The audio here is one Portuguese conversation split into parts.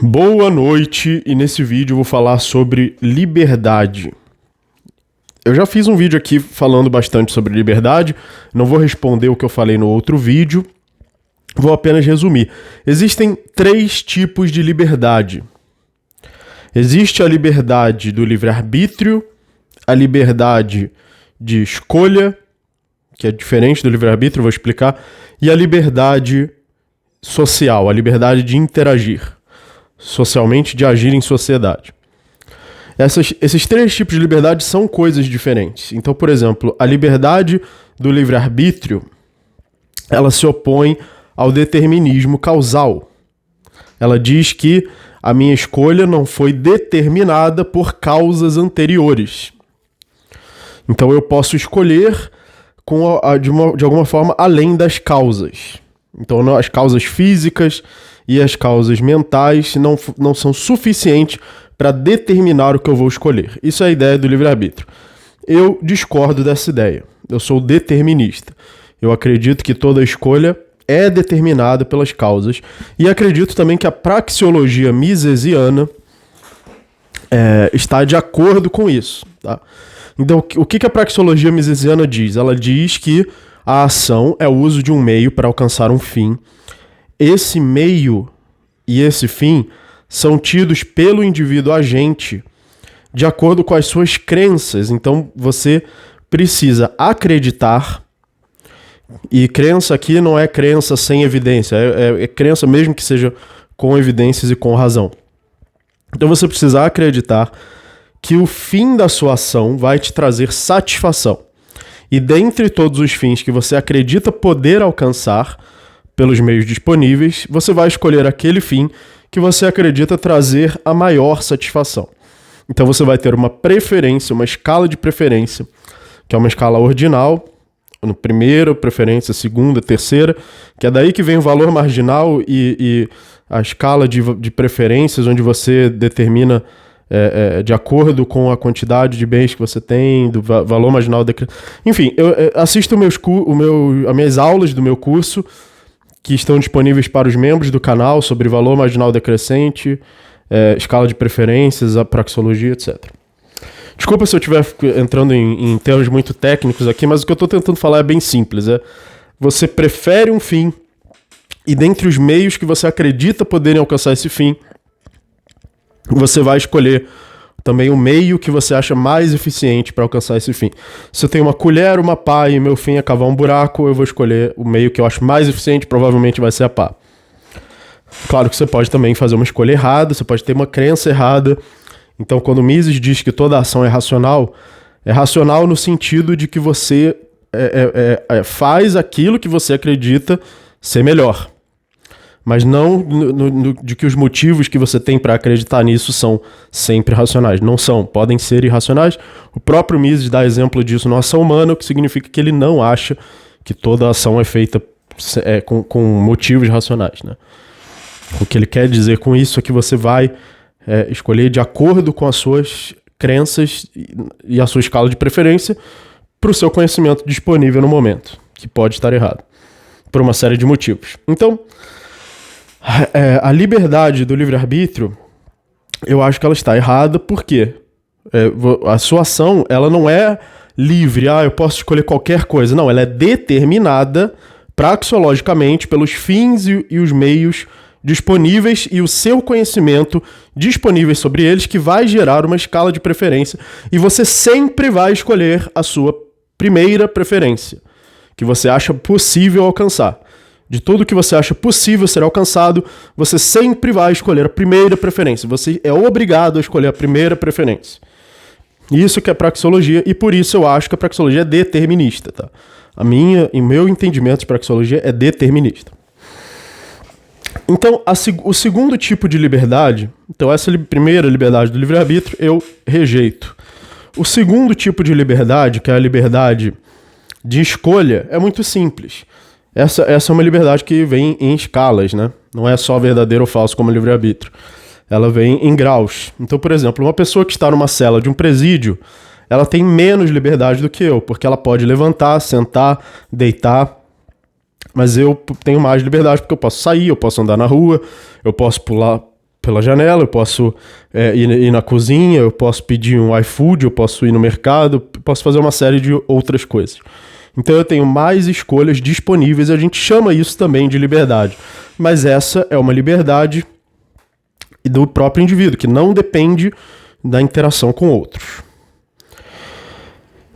Boa noite, e nesse vídeo eu vou falar sobre liberdade. Eu já fiz um vídeo aqui falando bastante sobre liberdade, não vou responder o que eu falei no outro vídeo, vou apenas resumir. Existem 3 tipos de liberdade. Existe a liberdade do livre-arbítrio, a liberdade de escolha, que é diferente do livre-arbítrio, vou explicar, e a liberdade social, a liberdade de interagir socialmente, de agir em sociedade. Esses 3 tipos de liberdade são coisas diferentes. Então, por exemplo, a liberdade do livre-arbítrio, ela se opõe ao determinismo causal. Ela diz que a minha escolha não foi determinada por causas anteriores. Então eu posso escolher de alguma forma além das causas. Então as causas físicas e as causas mentais não são suficientes para determinar o que eu vou escolher. Isso é a ideia do livre-arbítrio. Eu discordo dessa ideia. Eu sou determinista. Eu acredito que toda escolha é determinada pelas causas. E acredito também que a praxeologia misesiana está de acordo com isso. Tá? Então, o que a praxeologia misesiana diz? Ela diz que a ação é o uso de um meio para alcançar um fim. Esse meio e esse fim são tidos pelo indivíduo agente de acordo com as suas crenças. Então, você precisa acreditar, e crença aqui não é crença sem evidência, é crença mesmo que seja com evidências e com razão. Então, você precisa acreditar que o fim da sua ação vai te trazer satisfação. E dentre todos os fins que você acredita poder alcançar pelos meios disponíveis, você vai escolher aquele fim que você acredita trazer a maior satisfação. Então você vai ter uma preferência, uma escala de preferência, que é uma escala ordinal, no primeira preferência, segunda, terceira, que é daí que vem o valor marginal e a escala de preferências, onde você determina de acordo com a quantidade de bens que você tem, do valor marginal. Enfim, eu assisto as minhas aulas do meu curso, que estão disponíveis para os membros do canal, sobre valor marginal decrescente, escala de preferências, a praxeologia, etc. Desculpa se eu estiver entrando em termos muito técnicos aqui, mas o que eu estou tentando falar é bem simples. Você prefere um fim, e dentre os meios que você acredita poderem alcançar esse fim, você vai escolher também o meio que você acha mais eficiente para alcançar esse fim. Se eu tenho uma colher, uma pá e meu fim é cavar um buraco, eu vou escolher o meio que eu acho mais eficiente, provavelmente vai ser a pá. Claro que você pode também fazer uma escolha errada, você pode ter uma crença errada. Então, quando Mises diz que toda ação é racional no sentido de que você faz aquilo que você acredita ser melhor. Mas não de que os motivos que você tem para acreditar nisso são sempre racionais. Não são, podem ser irracionais. O próprio Mises dá exemplo disso na ação humana, o que significa que ele não acha que toda ação é feita com motivos racionais. Né? O que ele quer dizer com isso é que você vai escolher de acordo com as suas crenças e a sua escala de preferência para o seu conhecimento disponível no momento, que pode estar errado, por uma série de motivos. Então, a liberdade do livre-arbítrio, eu acho que ela está errada, porque a sua ação, ela não é livre, eu posso escolher qualquer coisa. Não, ela é determinada praxeologicamente pelos fins e os meios disponíveis e o seu conhecimento disponíveis sobre eles, que vai gerar uma escala de preferência, e você sempre vai escolher a sua primeira preferência, que você acha possível alcançar. De tudo que você acha possível ser alcançado, você sempre vai escolher a primeira preferência. Você é obrigado a escolher a primeira preferência. Isso que é praxeologia, e por isso eu acho que a praxeologia é determinista. Tá? O meu entendimento de praxeologia é determinista. Então, o segundo tipo de liberdade, então essa primeira liberdade do livre-arbítrio, eu rejeito. O segundo tipo de liberdade, que é a liberdade de escolha, é muito simples. Essa é uma liberdade que vem em escalas, né? Não é só verdadeiro ou falso como livre-arbítrio. Ela vem em graus. Então, por exemplo, uma pessoa que está numa cela de um presídio, ela tem menos liberdade do que eu, porque ela pode levantar, sentar, deitar, mas eu tenho mais liberdade porque eu posso sair, eu posso andar na rua, eu posso pular pela janela, eu posso ir na cozinha, eu posso pedir um iFood, eu posso ir no mercado, posso fazer uma série de outras coisas. Então eu tenho mais escolhas disponíveis, a gente chama isso também de liberdade. Mas essa é uma liberdade do próprio indivíduo, que não depende da interação com outros.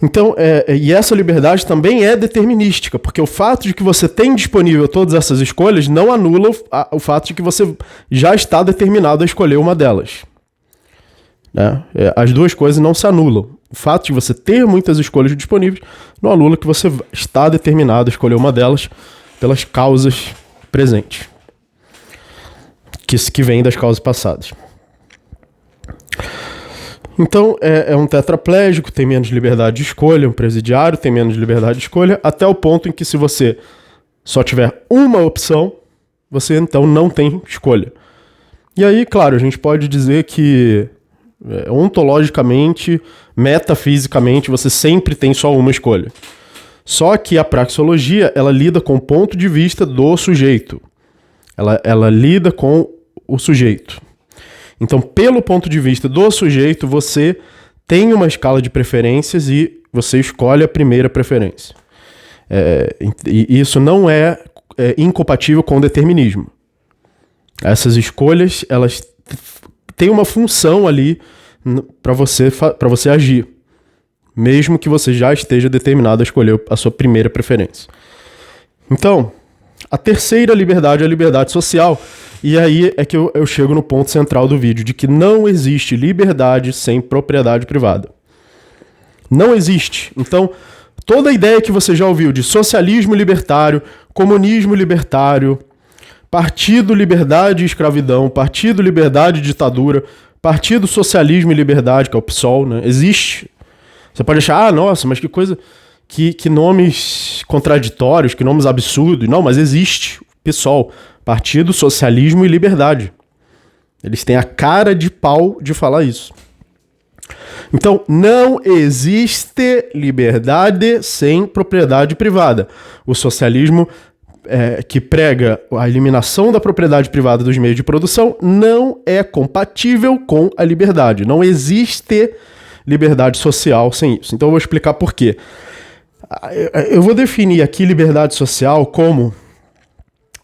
Então, e essa liberdade também é determinística, porque o fato de que você tem disponível todas essas escolhas não anula o fato de que você já está determinado a escolher uma delas. Né? As duas coisas não se anulam. O fato de você ter muitas escolhas disponíveis não anula que você está determinado a escolher uma delas pelas causas presentes, que vêm das causas passadas. Então, é um tetraplégico, tem menos liberdade de escolha, um presidiário tem menos liberdade de escolha, até o ponto em que se você só tiver uma opção, você então não tem escolha. E aí, claro, a gente pode dizer que ontologicamente, metafisicamente, você sempre tem só uma escolha. Só que a praxeologia, ela lida com o ponto de vista do sujeito. Ela lida com o sujeito. Então, pelo ponto de vista do sujeito, você tem uma escala de preferências e você escolhe a primeira preferência. E isso não é incompatível com o determinismo. Essas escolhas, elas têm uma função ali para você agir, mesmo que você já esteja determinado a escolher a sua primeira preferência. Então, a terceira liberdade é a liberdade social. E aí é que eu chego no ponto central do vídeo, de que não existe liberdade sem propriedade privada. Não existe. Então, toda a ideia que você já ouviu de socialismo libertário, comunismo libertário, partido liberdade e escravidão, partido liberdade e ditadura, partido socialismo e liberdade, que é o PSOL, né? Existe. Você pode achar, nossa, mas que coisa, que nomes contraditórios, que nomes absurdos. Não, mas existe o PSOL. Partido, Socialismo e Liberdade. Eles têm a cara de pau de falar isso. Então, não existe liberdade sem propriedade privada. O socialismo que prega a eliminação da propriedade privada dos meios de produção não é compatível com a liberdade. Não existe liberdade social sem isso. Então, eu vou explicar por quê. Eu vou definir aqui liberdade social como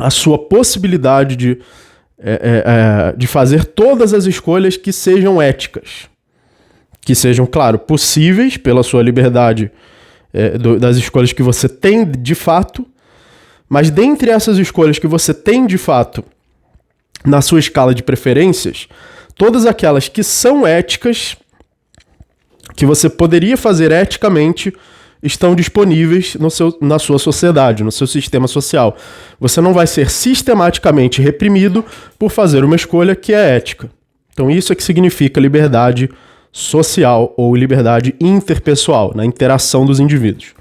a sua possibilidade de fazer todas as escolhas que sejam éticas. Que sejam, claro, possíveis pela sua liberdade das escolhas que você tem de fato, mas dentre essas escolhas que você tem de fato na sua escala de preferências, todas aquelas que são éticas, que você poderia fazer eticamente, estão disponíveis na sua sociedade, no seu sistema social. Você não vai ser sistematicamente reprimido por fazer uma escolha que é ética. Então isso é que significa liberdade social ou liberdade interpessoal, na interação dos indivíduos.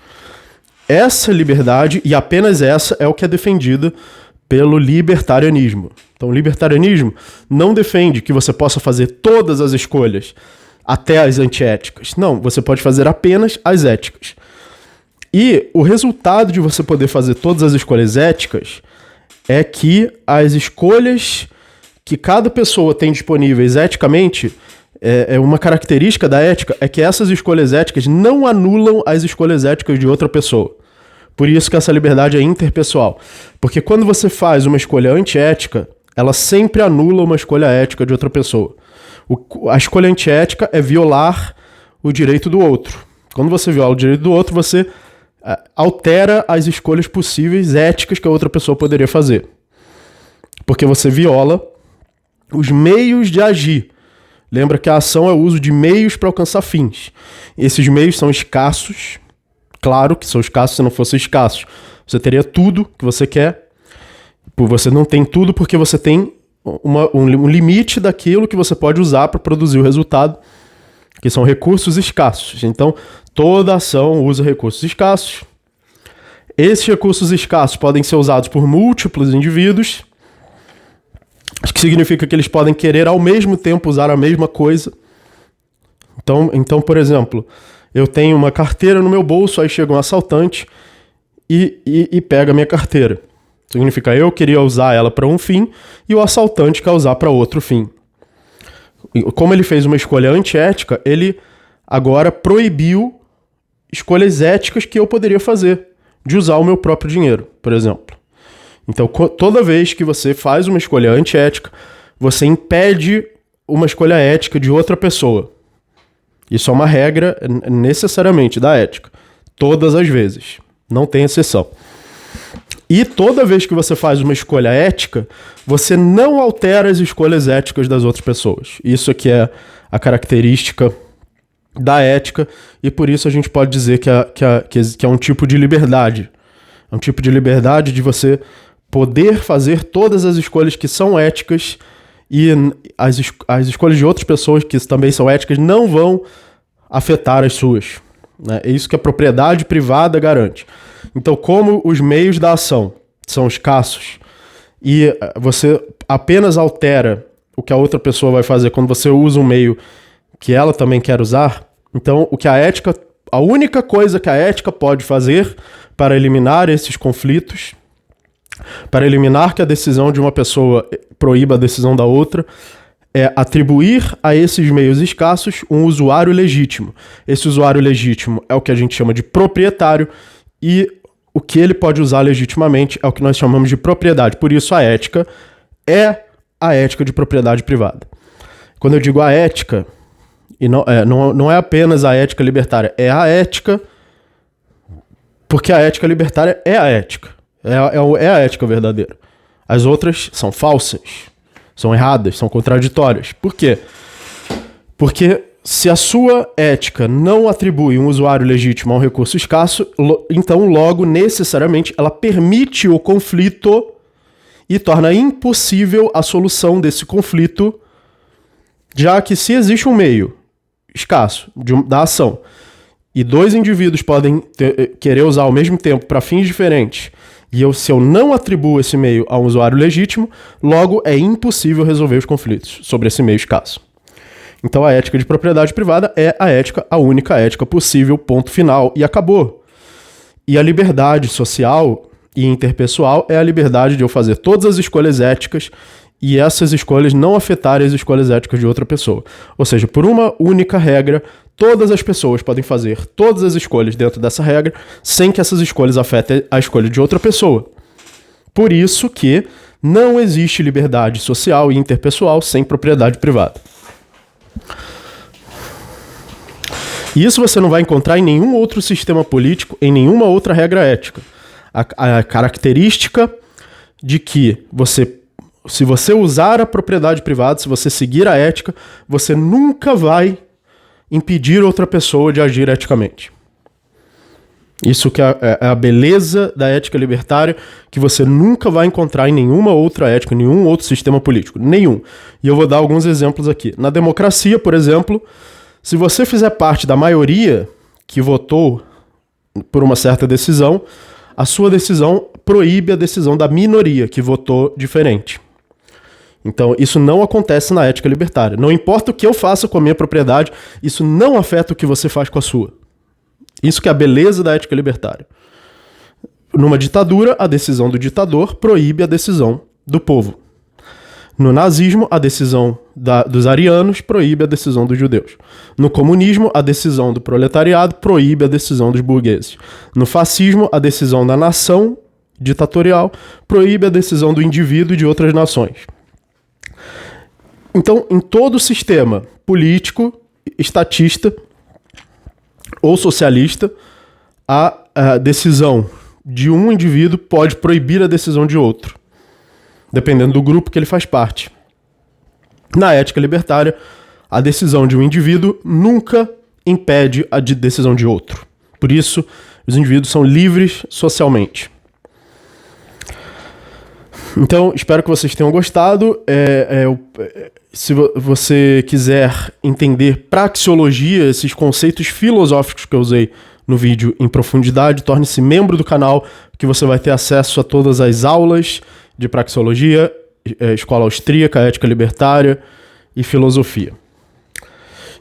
Essa liberdade, e apenas essa, é o que é defendida pelo libertarianismo. Então o libertarianismo não defende que você possa fazer todas as escolhas, até as antiéticas. Não, você pode fazer apenas as éticas. E o resultado de você poder fazer todas as escolhas éticas é que as escolhas que cada pessoa tem disponíveis eticamente, uma característica da ética é que essas escolhas éticas não anulam as escolhas éticas de outra pessoa. Por isso que essa liberdade é interpessoal. Porque quando você faz uma escolha antiética, ela sempre anula uma escolha ética de outra pessoa. A escolha antiética é violar o direito do outro. Quando você viola o direito do outro, você altera as escolhas possíveis éticas que a outra pessoa poderia fazer. Porque você viola os meios de agir. Lembra que a ação é o uso de meios para alcançar fins. Esses meios são escassos. Claro que são escassos, se não fossem escassos, você teria tudo que você quer. Você não tem tudo porque você tem um limite daquilo que você pode usar para produzir o resultado, que são recursos escassos. Então, toda ação usa recursos escassos. Esses recursos escassos podem ser usados por múltiplos indivíduos, o que significa que eles podem querer ao mesmo tempo usar a mesma coisa. Então, por exemplo, eu tenho uma carteira no meu bolso, aí chega um assaltante e pega a minha carteira. Significa eu queria usar ela para um fim e o assaltante quer usar para outro fim. Como ele fez uma escolha antiética, ele agora proibiu escolhas éticas que eu poderia fazer, de usar o meu próprio dinheiro, por exemplo. Então, toda vez que você faz uma escolha antiética, você impede uma escolha ética de outra pessoa. Isso é uma regra necessariamente da ética. Todas as vezes. Não tem exceção. E toda vez que você faz uma escolha ética, você não altera as escolhas éticas das outras pessoas. Isso aqui é a característica da ética, e por isso a gente pode dizer que é um tipo de liberdade. É um tipo de liberdade de você poder fazer todas as escolhas que são éticas, e as escolhas de outras pessoas que também são éticas não vão afetar as suas. Né? É isso que a propriedade privada garante. Então, como os meios da ação são escassos e você apenas altera o que a outra pessoa vai fazer quando você usa um meio que ela também quer usar, então a única coisa que a ética pode fazer para eliminar esses conflitos, para eliminar que a decisão de uma pessoa proíba a decisão da outra, é atribuir a esses meios escassos um usuário legítimo. Esse usuário legítimo é o que a gente chama de proprietário, e o que ele pode usar legitimamente é o que nós chamamos de propriedade. Por isso a ética é a ética de propriedade privada. Quando eu digo a ética, e não é apenas a ética libertária, é a ética, porque a ética libertária é a ética. É a ética verdadeira. As outras são falsas, são erradas, são contraditórias. Por quê? Porque se a sua ética não atribui um usuário legítimo a um recurso escasso, então logo, necessariamente, ela permite o conflito e torna impossível a solução desse conflito, já que se existe um meio escasso da ação e dois indivíduos podem querer usar ao mesmo tempo para fins diferentes, e se eu não atribuo esse meio a um usuário legítimo, logo é impossível resolver os conflitos sobre esse meio escasso. Então a ética de propriedade privada é a única ética possível, ponto final, e acabou. E a liberdade social e interpessoal é a liberdade de eu fazer todas as escolhas éticas e essas escolhas não afetarem as escolhas éticas de outra pessoa. Ou seja, por uma única regra, todas as pessoas podem fazer todas as escolhas dentro dessa regra sem que essas escolhas afetem a escolha de outra pessoa. Por isso que não existe liberdade social e interpessoal sem propriedade privada. E isso você não vai encontrar em nenhum outro sistema político, em nenhuma outra regra ética. A característica de que se você usar a propriedade privada, se você seguir a ética, você nunca vai impedir outra pessoa de agir eticamente. Isso que é a beleza da ética libertária, que você nunca vai encontrar em nenhuma outra ética, em nenhum outro sistema político. Nenhum. E eu vou dar alguns exemplos aqui. Na democracia, por exemplo, se você fizer parte da maioria que votou por uma certa decisão, a sua decisão proíbe a decisão da minoria que votou diferente. Então, isso não acontece na ética libertária. Não importa o que eu faça com a minha propriedade, isso não afeta o que você faz com a sua. Isso que é a beleza da ética libertária. Numa ditadura, a decisão do ditador proíbe a decisão do povo. No nazismo, a decisão dos arianos proíbe a decisão dos judeus. No comunismo, a decisão do proletariado proíbe a decisão dos burgueses. No fascismo, a decisão da nação ditatorial proíbe a decisão do indivíduo e de outras nações. Então, em todo sistema político, estatista ou socialista, a decisão de um indivíduo pode proibir a decisão de outro, dependendo do grupo que ele faz parte. Na ética libertária, a decisão de um indivíduo nunca impede a decisão de outro. Por isso, os indivíduos são livres socialmente. Então, espero que vocês tenham gostado. Se você quiser entender praxeologia, esses conceitos filosóficos que eu usei no vídeo em profundidade, torne-se membro do canal, que você vai ter acesso a todas as aulas de praxeologia, escola austríaca, ética libertária e filosofia.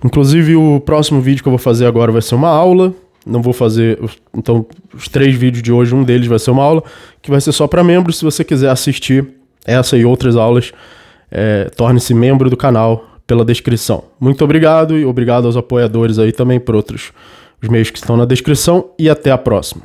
Inclusive, o próximo vídeo que eu vou fazer agora vai ser uma aula Não vou fazer... Então, os 3 vídeos de hoje, um deles vai ser uma aula que vai ser só para membros. Se você quiser assistir essa e outras aulas, torne-se membro do canal pela descrição. Muito obrigado e obrigado aos apoiadores aí também por outros os meios que estão na descrição e até a próxima.